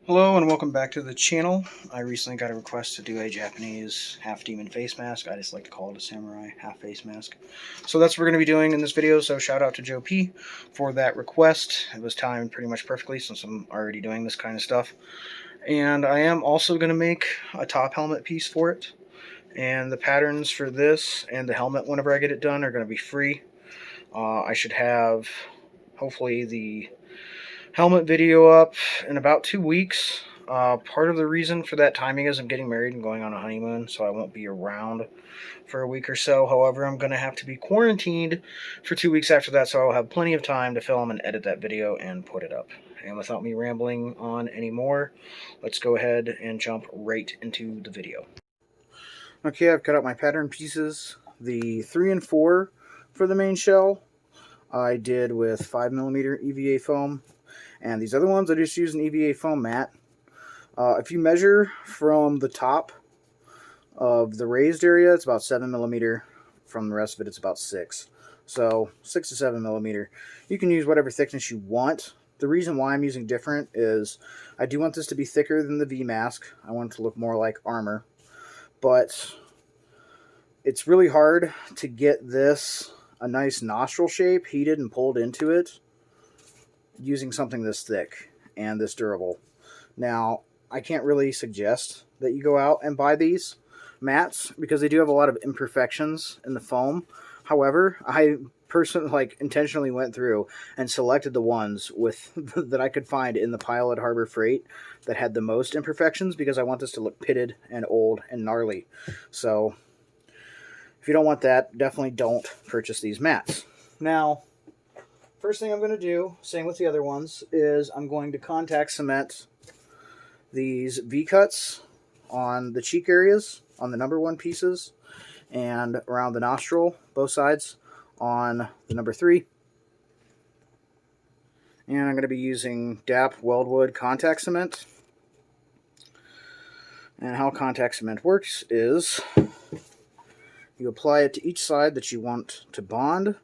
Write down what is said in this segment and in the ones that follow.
Hello and welcome back to the channel. I recently got a request to do a Japanese half-demon face mask. I just like to call it a samurai half-face mask. So that's what we're going to be doing in this video, so shout out to Joe P for that request. It was timed pretty much perfectly since I'm already doing this kind of stuff. And I am also going to make a top helmet piece for it. And the patterns for this and the helmet, whenever I get it done, are going to be free. I should have, hopefully, the helmet video up in about 2 weeks. Part of the reason for that timing is I'm getting married and going on a honeymoon, so I won't be around for a week or so. However, I'm going to have to be quarantined for 2 weeks after that, so I'll have plenty of time to film and edit that video and put it up. And without me rambling on anymore, let's go ahead and jump right into the video. Okay, I've cut out my pattern pieces. The 3 and 4 for the main shell I did with 5mm EVA foam. And these other ones, I just use an EVA foam mat. If you measure from the top of the raised area, it's about 7mm. From the rest of it, it's about 6. So 6 to 7mm. You can use whatever thickness you want. The reason why I'm using different is I do want this to be thicker than the V mask. I want it to look more like armor. But it's really hard to get this a nice nostril shape heated and pulled into it using something this thick and this durable. Now, I can't really suggest that you go out and buy these mats because they do have a lot of imperfections in the foam. However, I personally intentionally went through and selected the ones with that I could find in the pile at Harbor Freight that had the most imperfections because I want this to look pitted and old and gnarly. So, if you don't want that, definitely don't purchase these mats. Now, first thing I'm going to do, same with the other ones, is I'm going to contact cement these V-cuts on the cheek areas, on the number 1 pieces, and around the nostril, both sides, on the number 3. And I'm going to be using DAP Weldwood contact cement. And how contact cement works is you apply it to each side that you want to bond.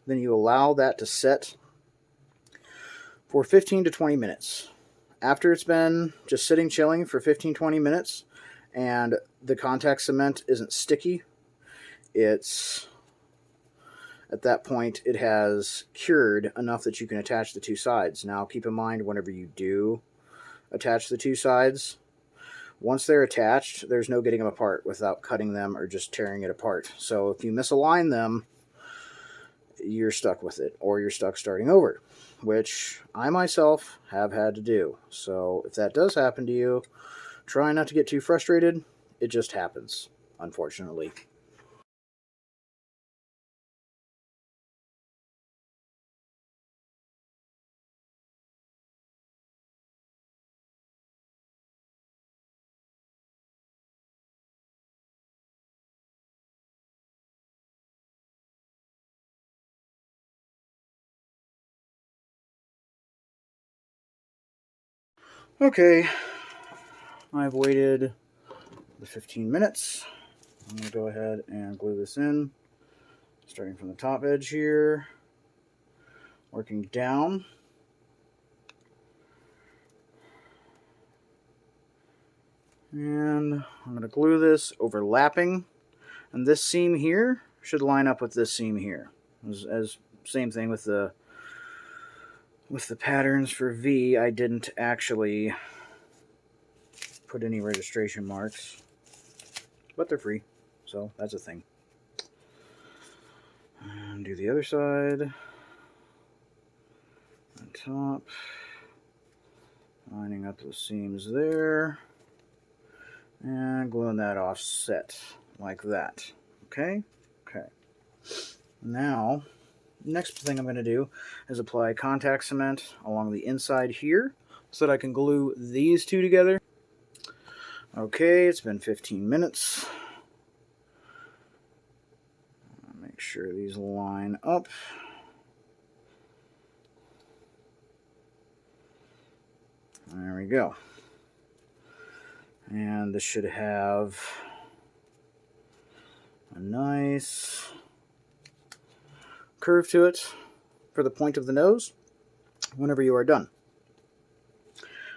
Then you allow that to set for 15 to 20 minutes. After it's been just sitting chilling for 15-20 minutes and the contact cement isn't sticky, it's at that point it has cured enough that you can attach the 2 sides. Now keep in mind, whenever you do attach the 2 sides, once they're attached, there's no getting them apart without cutting them or just tearing it apart. So if you misalign them, you're stuck with it, or you're stuck starting over, which I myself have had to do. So if that does happen to you, try not to get too frustrated. It just happens, unfortunately. Okay, I've waited the 15 minutes. I'm going to go ahead and glue this in, starting from the top edge here, working down. And I'm going to glue this overlapping, and this seam here should line up with this seam here. As same thing with the patterns for V, I didn't actually put any registration marks, but they're free, so that's a thing. And do the other side on top, lining up the seams there, and gluing that offset like that. Okay. Now, next thing I'm going to do is apply contact cement along the inside here so that I can glue these 2 together. Okay, it's been 15 minutes. Make sure these line up. There we go. And this should have a nice curve to it for the point of the nose whenever you are done.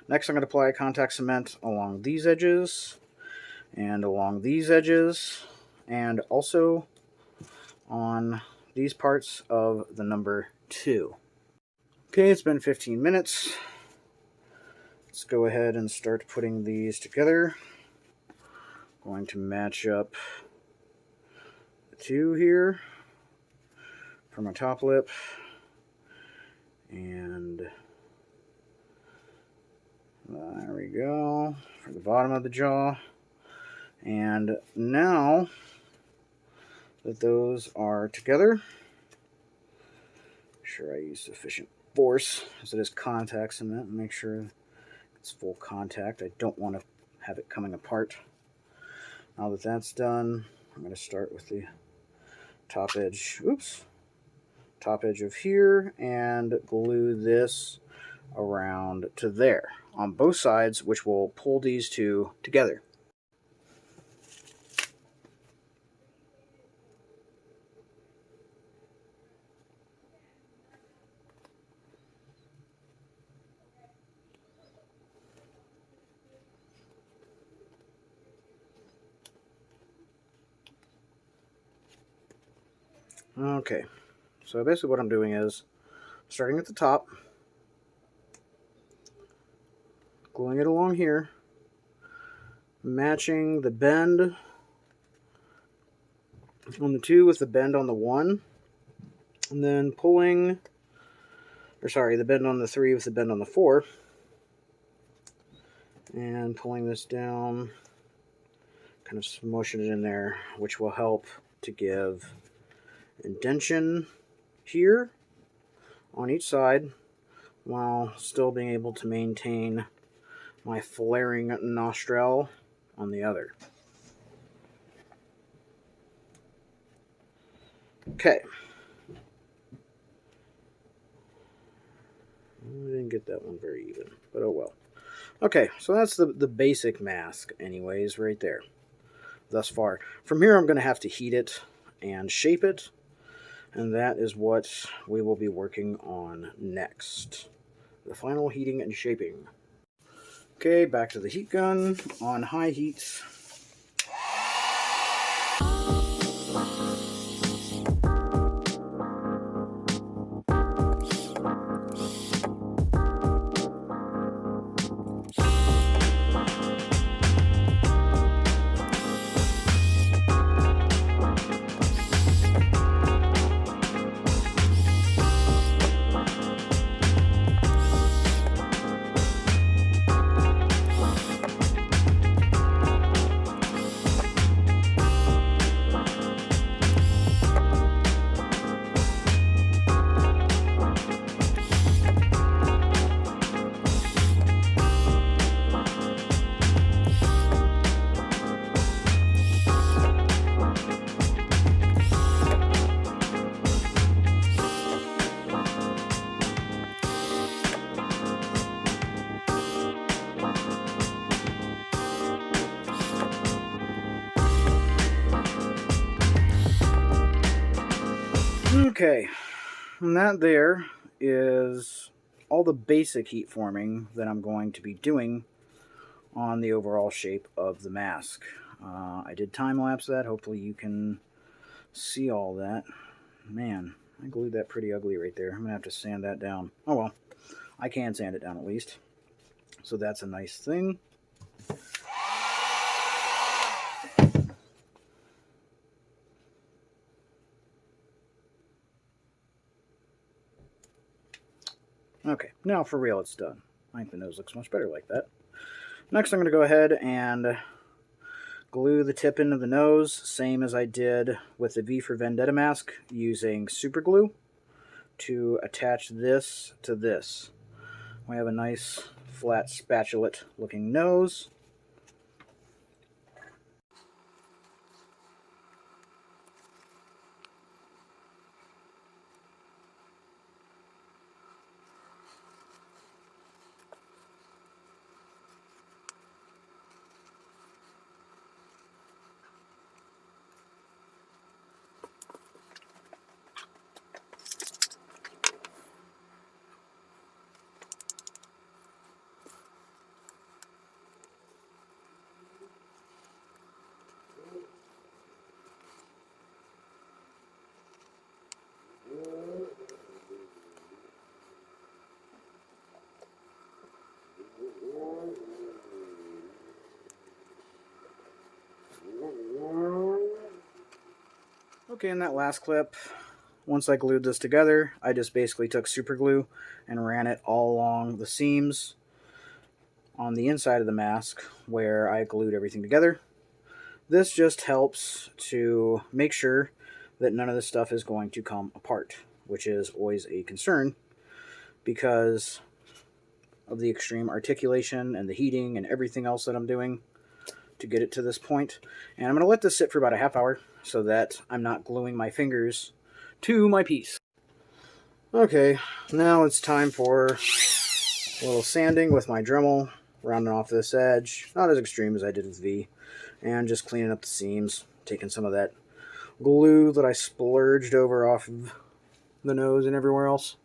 Next, I'm going to apply contact cement along these edges, and along these edges, and also on these parts of the number 2. Okay, it's been 15 minutes. Let's go ahead and start putting these together. Going to match up the 2 here for my top lip, and there we go for the bottom of the jaw. And now that those are together, make sure I use sufficient force, as it is contact cement, and make sure it's full contact. I don't want to have it coming apart. Now that that's done, I'm going to start with the top edge, top edge of here, and glue this around to there on both sides, which will pull these 2 together. Okay, so basically what I'm doing is starting at the top, gluing it along here, matching the bend on the 2 with the bend on the 1, and then pulling, or sorry, the bend on the 3 with the bend on the 4, and pulling this down, kind of smushing it in there, which will help to give indentation here on each side while still being able to maintain my flaring nostril on the other. Okay. I didn't get that one very even, but oh well. Okay, so that's the basic mask anyways, right there, thus far. From here I'm going to have to heat it and shape it, and that is what we will be working on next. The final heating and shaping. Okay, back to the heat gun on high heat. Okay, and that there is all the basic heat forming that I'm going to be doing on the overall shape of the mask. I did time-lapse that. Hopefully you can see all that. Man, I glued that pretty ugly right there. I'm going to have to sand that down. Oh well, I can sand it down at least. So that's a nice thing. Okay, now for real it's done. I think the nose looks much better like that. Next I'm going to go ahead and glue the tip into the nose, same as I did with the V for Vendetta mask, using super glue to attach this to this. We have a nice flat spatulate looking nose. Okay, in that last clip, once I glued this together, I just basically took super glue and ran it all along the seams on the inside of the mask where I glued everything together. This just helps to make sure that none of this stuff is going to come apart, which is always a concern because of the extreme articulation and the heating and everything else that I'm doing to get it to this point. And I'm going to let this sit for about a half hour so that I'm not gluing my fingers to my piece. Okay, now it's time for a little sanding with my Dremel, rounding off this edge, not as extreme as I did with V, and just cleaning up the seams, taking some of that glue that I splurged over off of the nose and everywhere else.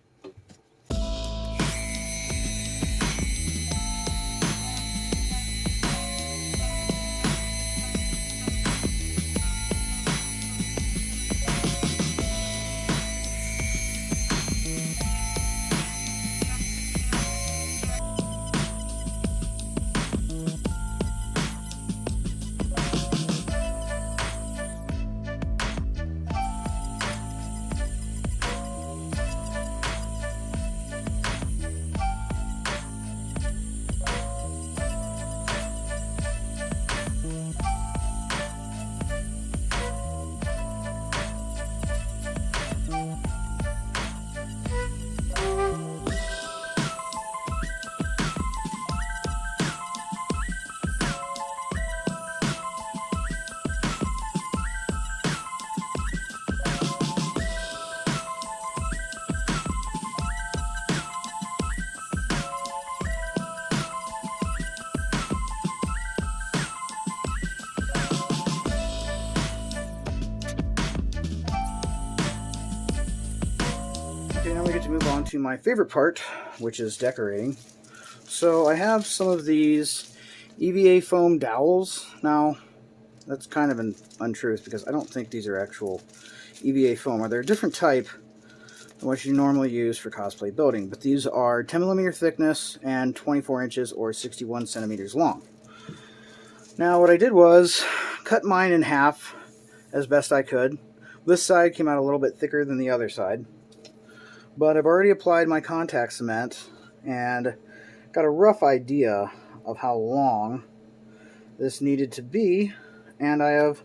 Okay, now we get to move on to my favorite part, which is decorating. So I have some of these EVA foam dowels. Now, that's kind of an untruth because I don't think these are actual EVA foam, or they're a different type than what you normally use for cosplay building. But these are 10mm thickness and 24 inches or 61 centimeters long. Now what I did was cut mine in half as best I could. This side came out a little bit thicker than the other side. But I've already applied my contact cement and got a rough idea of how long this needed to be, and I have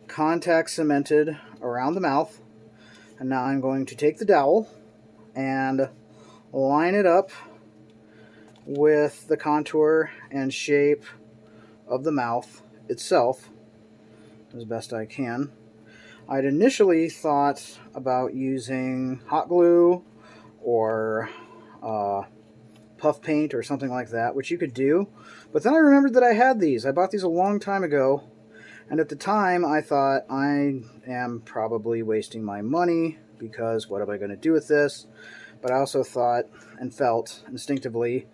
contact cemented around the mouth. And now I'm going to take the dowel and line it up with the contour and shape of the mouth itself as best I can. I'd initially thought about using hot glue or puff paint or something like that, which you could do, but then I remembered that I had these. I bought these a long time ago, and at the time I thought I am probably wasting my money because what am I going to do with this? But I also thought and felt instinctively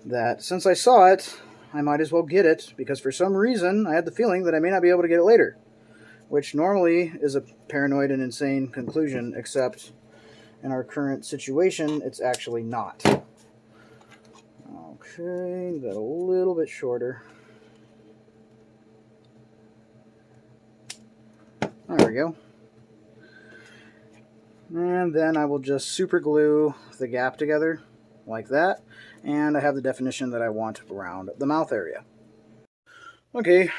that since I saw it, I might as well get it, because for some reason I had the feeling that I may not be able to get it later, which normally is a paranoid and insane conclusion, except in our current situation, it's actually not. Okay, got a little bit shorter. There we go. And then I will just super glue the gap together like that, and I have the definition that I want around the mouth area. Okay,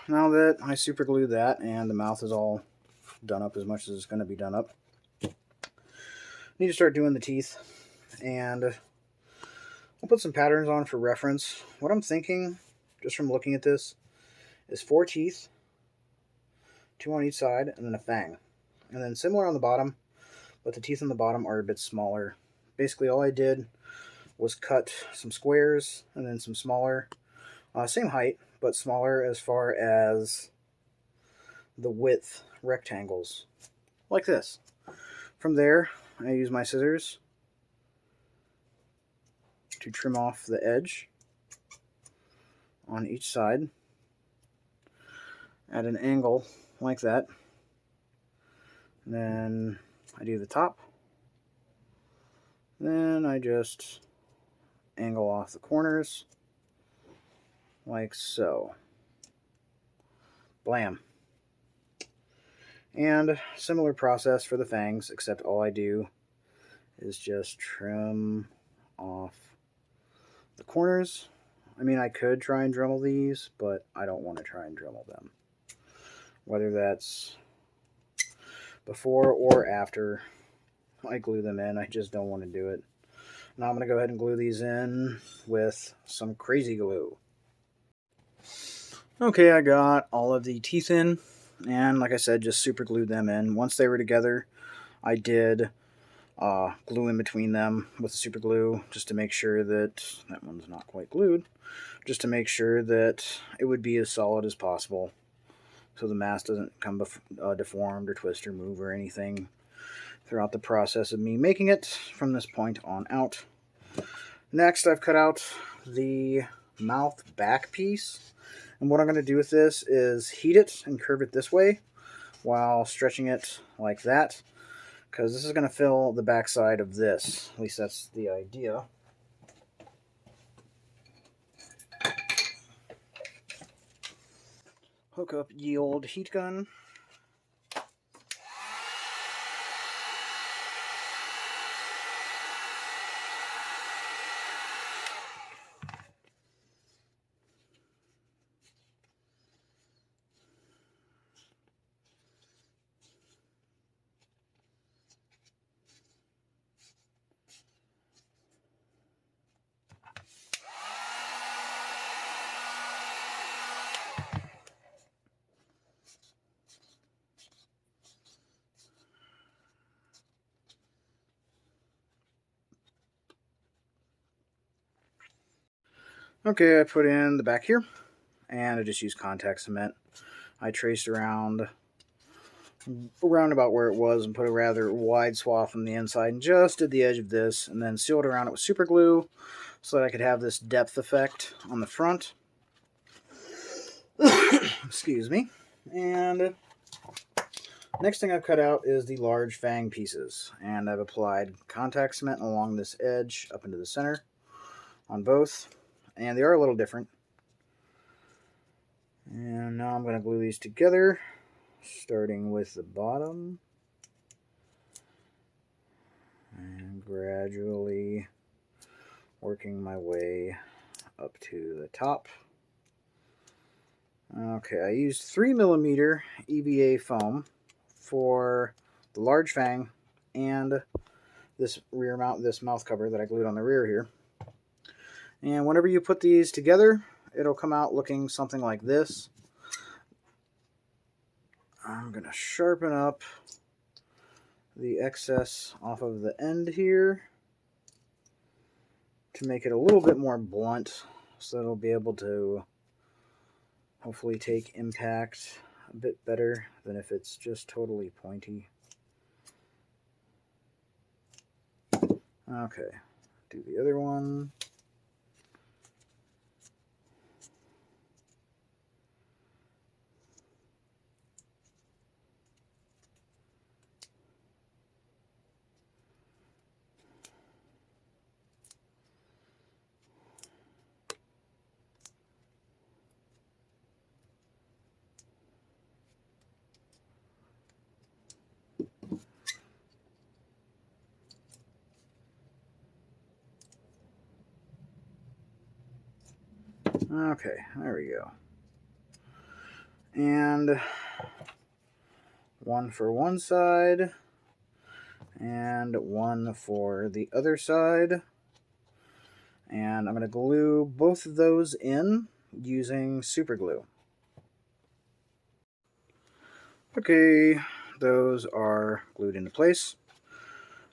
now that I super glued that and the mouth is all done up as much as it's going to be done up, I need to start doing the teeth, and I'll put some patterns on for reference. What I'm thinking, just from looking at this, is 4 teeth, 2 on each side, and then a fang. And then similar on the bottom, but the teeth on the bottom are a bit smaller. Basically all I did was cut some squares and then some smaller, same height, but smaller as far as the width rectangles, like this. From there, I use my scissors to trim off the edge on each side at an angle like that. And then I do the top. Then I just angle off the corners like so. Blam. And similar process for the fangs, except all I do is just trim off the corners. I mean, I could try and Dremel these, but I don't want to try and Dremel them. Whether that's before or after I glue them in, I just don't want to do it. Now I'm going to go ahead and glue these in with some crazy glue. Okay, I got all of the teeth in, and like I said, just super glued them in. Once they were together, I did glue in between them with the super glue, just to make sure that one's not quite glued, just to make sure that it would be as solid as possible, so the mask doesn't come deformed or twist or move or anything throughout the process of me making it from this point on out. Next, I've cut out the mouth back piece, and what I'm going to do with this is heat it and curve it this way while stretching it like that, because this is going to fill the back side of this. At least that's the idea. Hook up ye old heat gun. Okay, I put in the back here, and I just used contact cement. I traced around about where it was and put a rather wide swath on the inside and just did the edge of this, and then sealed around it with super glue so that I could have this depth effect on the front. Excuse me. And next thing I've cut out is the large fang pieces, and I've applied contact cement along this edge up into the center on both, and they are a little different. And now I'm going to glue these together, starting with the bottom and gradually working my way up to the top. Okay, I used 3mm EVA foam for the large fang and this rear mount, this mouth cover that I glued on the rear here. And whenever you put these together, it'll come out looking something like this. I'm going to sharpen up the excess off of the end here to make it a little bit more blunt, so it'll be able to hopefully take impact a bit better than if it's just totally pointy. Okay, do the other one. Okay, there we go. And one for one side and one for the other side. And I'm going to glue both of those in using super glue. Okay, those are glued into place.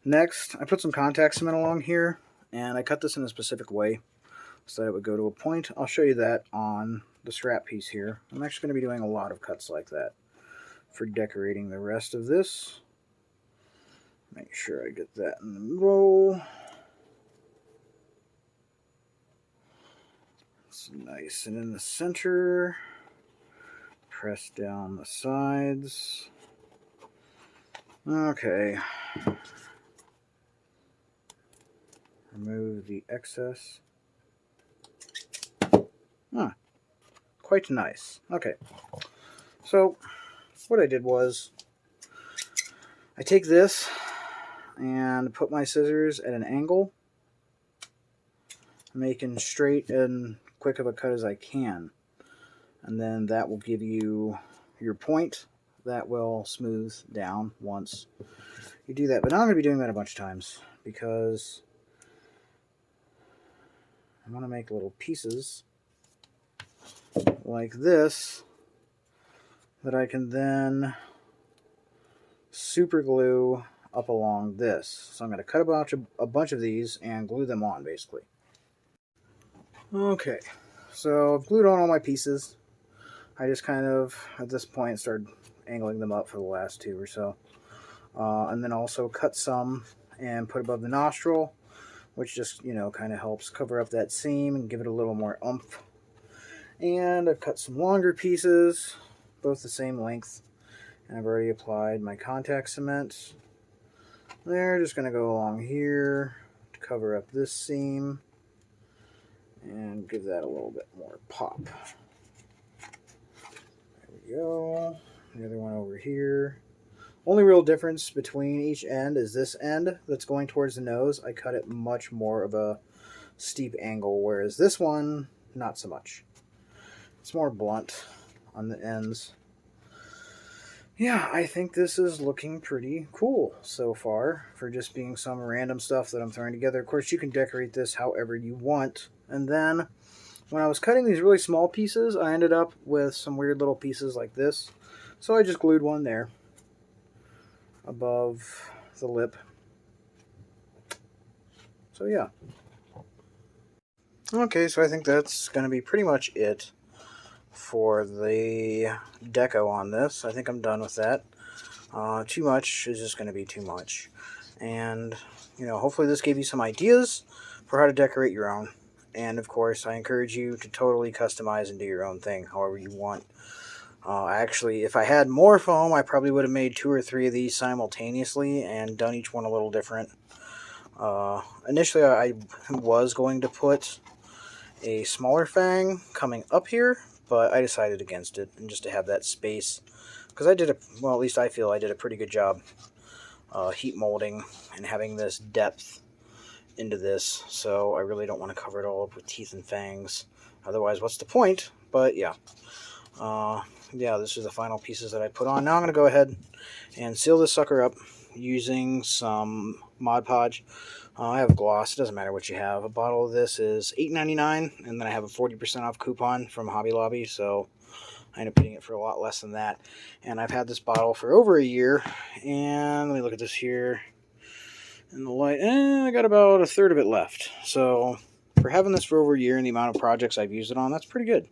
Next, I put some contact cement along here, and I cut this in a specific way so that it would go to a point. I'll show you that on the scrap piece here. I'm actually going to be doing a lot of cuts like that for decorating the rest of this. Make sure I get that in the middle. It's nice and in the center. Press down the sides. Okay. Remove the excess. Ah, quite nice. Okay. So, what I did was I take this and put my scissors at an angle, making straight and quick of a cut as I can. And then that will give you your point that will smooth down once you do that. But now I'm going to be doing that a bunch of times because I want to make little pieces like this that I can then super glue up along this. So I'm going to cut a bunch of these and glue them on, basically. Okay, so I've glued on all my pieces. I just kind of, at this point, started angling them up for the last two or so. And then also cut some and put above the nostril, which just, kind of helps cover up that seam and give it a little more oomph. And I've cut some longer pieces, both the same length. And I've already applied my contact cement. They're just going to go along here to cover up this seam and give that a little bit more pop. Go. The other one over here. Only real difference between each end is this end that's going towards the nose. I cut it much more of a steep angle, whereas this one, not so much. It's more blunt on the ends. Yeah, I think this is looking pretty cool so far for just being some random stuff that I'm throwing together. Of course, you can decorate this however you want. And then when I was cutting these really small pieces, I ended up with some weird little pieces like this. So I just glued one there above the lip. So yeah. Okay, so I think that's going to be pretty much it for the deco on this. I think I'm done with that. Too much is just going to be too much. And, hopefully this gave you some ideas for how to decorate your own. And of course, I encourage you to totally customize and do your own thing, however you want. Actually, if I had more foam, I probably would have made 2 or 3 of these simultaneously and done each one a little different. Initially, I was going to put a smaller fang coming up here, but I decided against it, and just to have that space. Because at least I feel I did a pretty good job heat molding and having this depth into this, so I really don't want to cover it all up with teeth and fangs. Otherwise, what's the point? But yeah. Yeah, this is the final pieces that I put on. Now I'm going to go ahead and seal this sucker up using some Mod Podge. I have gloss. It doesn't matter what you have. A bottle of this is $8.99, and then I have a 40% off coupon from Hobby Lobby, so I ended up getting it for a lot less than that. And I've had this bottle for over a year, and let me look at this here in the light. I got about a third of it left. So for having this for over a year and the amount of projects I've used it on, that's pretty good.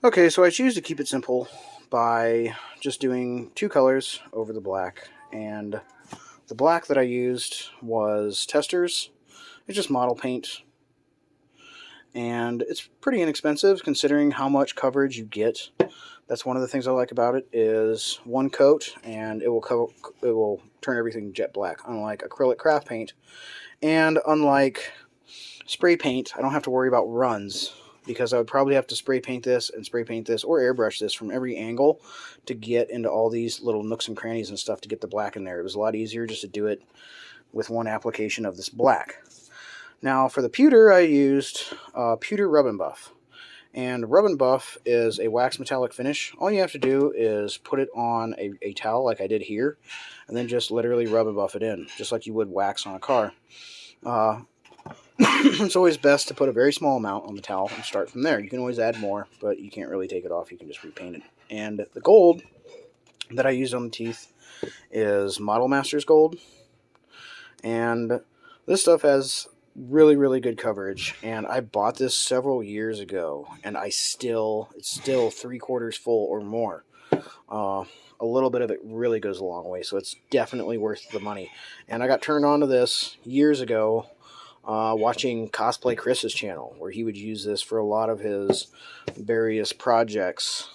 Okay, so I choose to keep it simple by just doing 2 colors over the black, and the black that I used was Testers. It's just model paint, and it's pretty inexpensive considering how much coverage you get. That's one of the things I like about it is one coat and it will turn everything jet black, unlike acrylic craft paint. And unlike spray paint, I don't have to worry about runs, because I would probably have to spray paint this and spray paint this or airbrush this from every angle to get into all these little nooks and crannies and stuff to get the black in there. It was a lot easier just to do it with one application of this black. Now for the pewter, I used pewter Rub and Buff. And Rub and Buff is a wax metallic finish. All you have to do is put it on a towel like I did here, and then just literally rub and buff it in, just like you would wax on a car. It's always best to put a very small amount on the towel and start from there. You can always add more, but you can't really take it off. You can just repaint it. And the gold that I used on the teeth is Model Masters Gold. And this stuff has really, really good coverage. And I bought this several years ago, and it's still 3/4 full or more. A little bit of it really goes a long way, so it's definitely worth the money. And I got turned on to this years ago watching Cosplay Chris's channel, where he would use this for a lot of his various projects.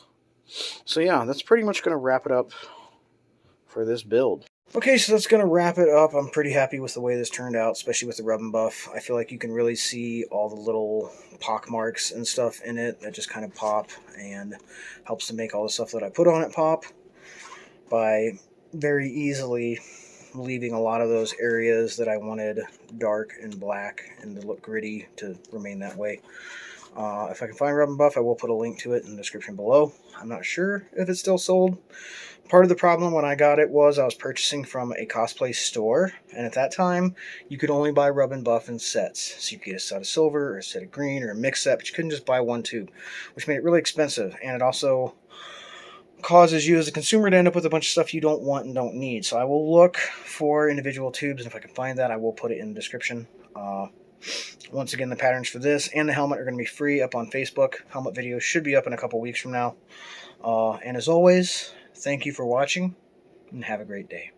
So yeah, that's pretty much going to wrap it up for this build. Okay, so that's going to wrap it up. I'm pretty happy with the way this turned out, especially with the Rub and Buff. I feel like you can really see all the little pock marks and stuff in it that just kind of pop, and helps to make all the stuff that I put on it pop by very easily leaving a lot of those areas that I wanted dark and black and to look gritty to remain that way. If I can find Rub and Buff, I will put a link to it in the description below. I'm not sure if it's still sold. Part of the problem when I got it was I was purchasing from a cosplay store, and at that time you could only buy Rub and Buff in sets. So you could get a set of silver or a set of green or a mix set, but you couldn't just buy one tube, which made it really expensive, and it also causes you as a consumer to end up with a bunch of stuff you don't want and don't need. So I will look for individual tubes, and if I can find that, I will put it in the description. Once again, the patterns for this and the helmet are going to be free up on Facebook. Helmet videos should be up in a couple weeks from now. And as always, thank you for watching, and have a great day.